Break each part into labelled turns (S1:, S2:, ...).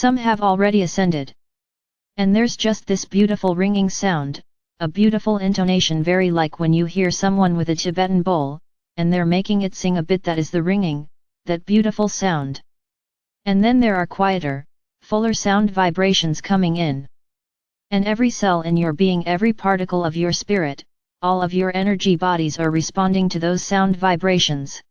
S1: Some have already ascended. And there's just this beautiful ringing sound, a beautiful intonation very like when you hear someone with a Tibetan bowl, and they're making it sing a bit, that is the ringing, that beautiful sound. And then there are quieter, fuller sound vibrations coming in. And every cell in your being, every particle of your spirit, all of your energy bodies are responding to those sound vibrations.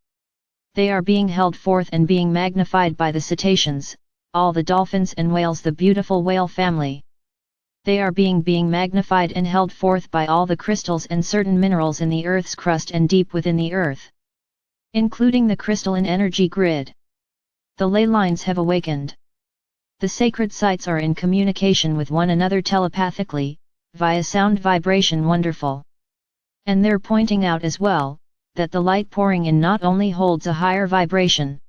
S1: They are being held forth and being magnified by the cetaceans, all the dolphins and whales, the beautiful whale family. They are being magnified and held forth by all the crystals and certain minerals in the Earth's crust and deep within the Earth, including the crystalline energy grid. The ley lines have awakened. The sacred sites are in communication with one another telepathically, via sound vibration. Wonderful. And they're pointing out as well, that the light pouring in not only holds a higher vibration.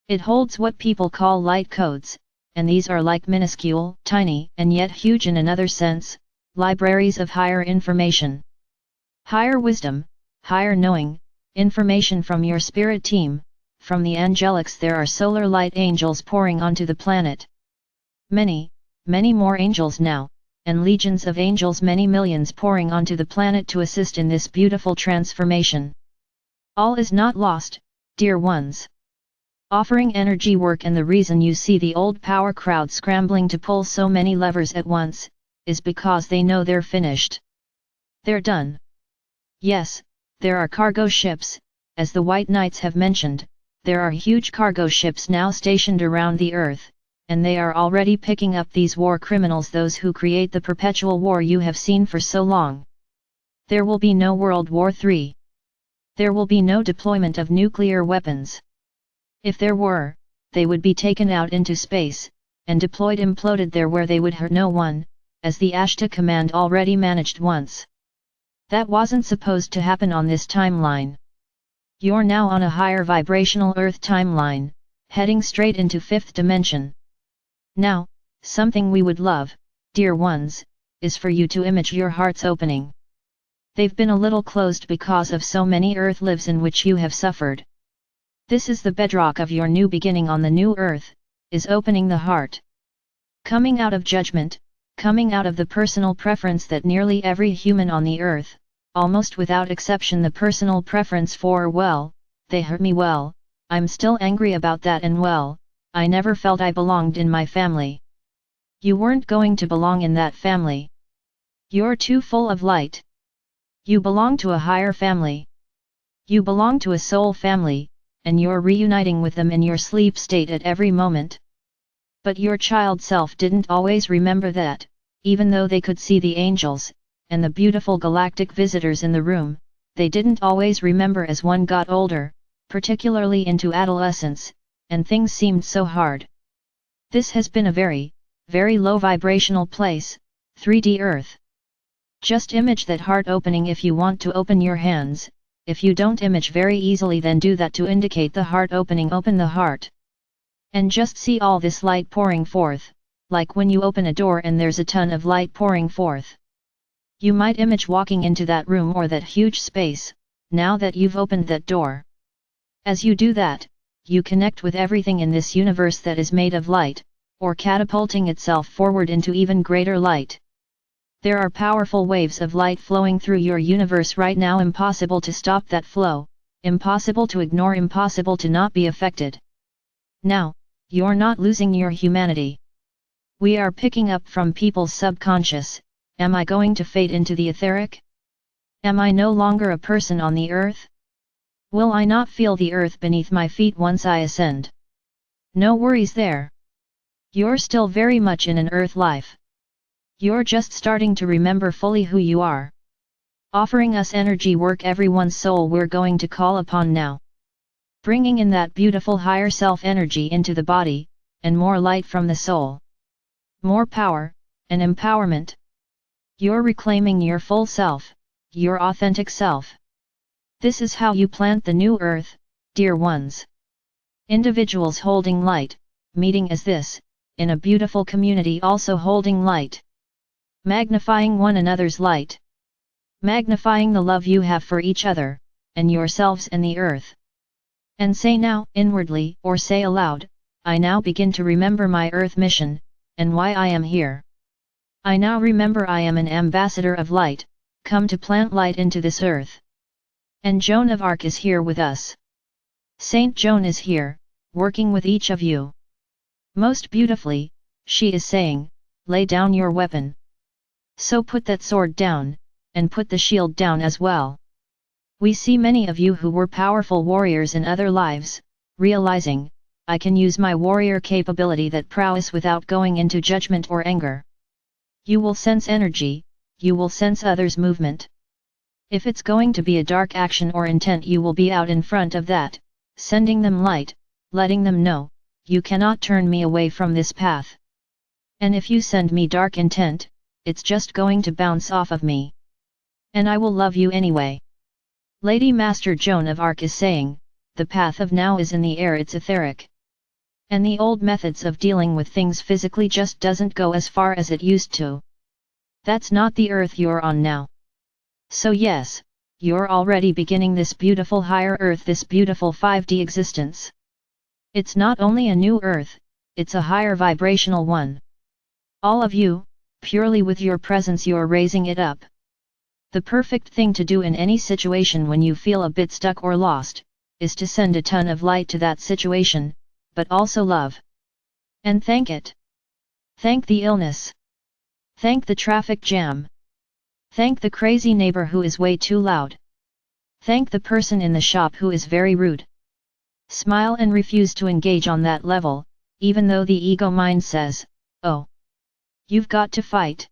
S1: It holds what people call light codes, and these are like minuscule, tiny, and yet huge in another sense, libraries of higher information. Higher wisdom, higher knowing, information from your spirit team, from the angelics. There are solar light angels pouring onto the planet. Many, many more angels now, and legions of angels, many millions pouring onto the planet to assist in this beautiful transformation. All is not lost, dear ones. Offering energy work, and the reason you see the old power crowd scrambling to pull so many levers at once, is because they know they're finished. They're done. Yes, there are cargo ships, as the White Knights have mentioned, there are huge cargo ships now stationed around the Earth, and they are already picking up these war criminals, those who create the perpetual war you have seen for so long. There will be no World War III. There will be no deployment of nuclear weapons. If there were, they would be taken out into space, and imploded there where they would hurt no one, as the Ashta command already managed once. That wasn't supposed to happen on this timeline. You're now on a higher vibrational Earth timeline, heading straight into 5th dimension. Now, something we would love, dear ones, is for you to image your hearts opening. They've been a little closed because of so many Earth lives in which you have suffered. This is the bedrock of your new beginning on the new Earth, is opening the heart. Coming out of judgment, coming out of the personal preference that nearly every human on the Earth, almost without exception, the personal preference for, well, they hurt me, well, I'm still angry about that, and well, I never felt I belonged in my family. You weren't going to belong in that family. You're too full of light. You belong to a higher family. You belong to a soul family, and you're reuniting with them in your sleep state at every moment. But your child self didn't always remember that, even though they could see the angels, and the beautiful galactic visitors in the room, they didn't always remember as one got older, particularly into adolescence, and things seemed so hard. This has been a very, very low vibrational place, 3D Earth. Just image that heart opening if you want to open your hands. If you don't image very easily, then do that to indicate the heart opening. Open the heart. And just see all this light pouring forth, like when you open a door and there's a ton of light pouring forth. You might image walking into that room or that huge space, now that you've opened that door. As you do that, you connect with everything in this universe that is made of light, or catapulting itself forward into even greater light. There are powerful waves of light flowing through your universe right now. Impossible to stop that flow, impossible to ignore, impossible to not be affected. Now, you're not losing your humanity. We are picking up from people's subconscious. Am I going to fade into the etheric? Am I no longer a person on the Earth? Will I not feel the Earth beneath my feet once I ascend? No worries there. You're still very much in an Earth life. You're just starting to remember fully who you are. Offering us energy work, everyone's soul we're going to call upon now. Bringing in that beautiful higher self energy into the body, and more light from the soul. More power, and empowerment. You're reclaiming your full self, your authentic self. This is how you plant the new Earth, dear ones. Individuals holding light, meeting as this, in a beautiful community also holding light. Magnifying one another's light. Magnifying the love you have for each other, and yourselves and the Earth. And say now, inwardly, or say aloud, I now begin to remember my Earth mission, and why I am here. I now remember I am an ambassador of light, come to plant light into this earth. And Joan of Arc is here with us. Saint Joan is here, working with each of you. Most beautifully, she is saying, lay down your weapon. So put that sword down, and put the shield down as well. We see many of you who were powerful warriors in other lives, realizing, I can use my warrior capability, that prowess, without going into judgment or anger. You will sense energy, you will sense others' movement. If it's going to be a dark action or intent, you will be out in front of that, sending them light, letting them know, you cannot turn me away from this path. And if you send me dark intent, it's just going to bounce off of me. And I will love you anyway. Lady Master Joan of Arc is saying, the path of now is in the air, it's etheric. And the old methods of dealing with things physically just doesn't go as far as it used to. That's not the earth you're on now. So yes, you're already beginning this beautiful higher earth, this beautiful 5D existence. It's not only a new earth, it's a higher vibrational one. All of you, purely with your presence you're raising it up. The perfect thing to do in any situation when you feel a bit stuck or lost, is to send a ton of light to that situation, but also love. And thank it. Thank the illness. Thank the traffic jam. Thank the crazy neighbor who is way too loud. Thank the person in the shop who is very rude. Smile and refuse to engage on that level, even though the ego mind says, oh, you've got to fight.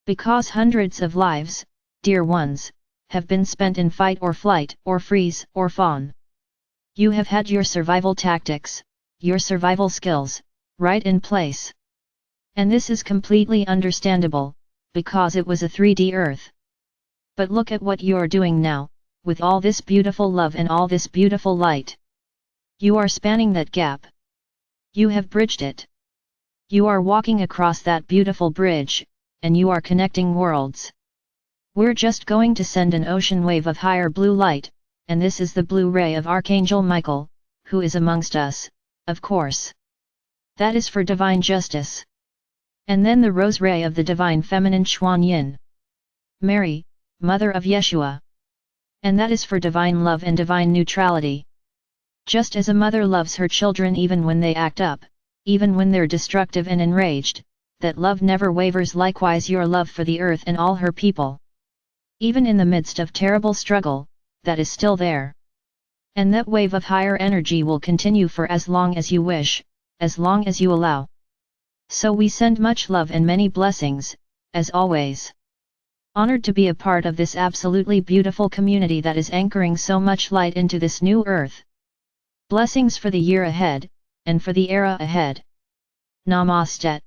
S1: Because hundreds of lives, dear ones, have been spent in fight or flight or freeze or fawn. You have had your survival tactics, your survival skills, right in place. And this is completely understandable, because it was a 3D Earth. But look at what you're doing now, with all this beautiful love and all this beautiful light. You are spanning that gap. You have bridged it. You are walking across that beautiful bridge, and you are connecting worlds. We're just going to send an ocean wave of higher blue light, and this is the blue ray of Archangel Michael, who is amongst us, of course. That is for divine justice. And then the rose ray of the divine feminine Xuan Yin. Mary, Mother of Yeshua. And that is for divine love and divine neutrality. Just as a mother loves her children even when they act up, even when they're destructive and enraged, that love never wavers, likewise your love for the earth and all her people. Even in the midst of terrible struggle, that is still there. And that wave of higher energy will continue for as long as you wish, as long as you allow. So we send much love and many blessings, as always. Honored to be a part of this absolutely beautiful community that is anchoring so much light into this new earth. Blessings for the year ahead, and for the era ahead. Namaste.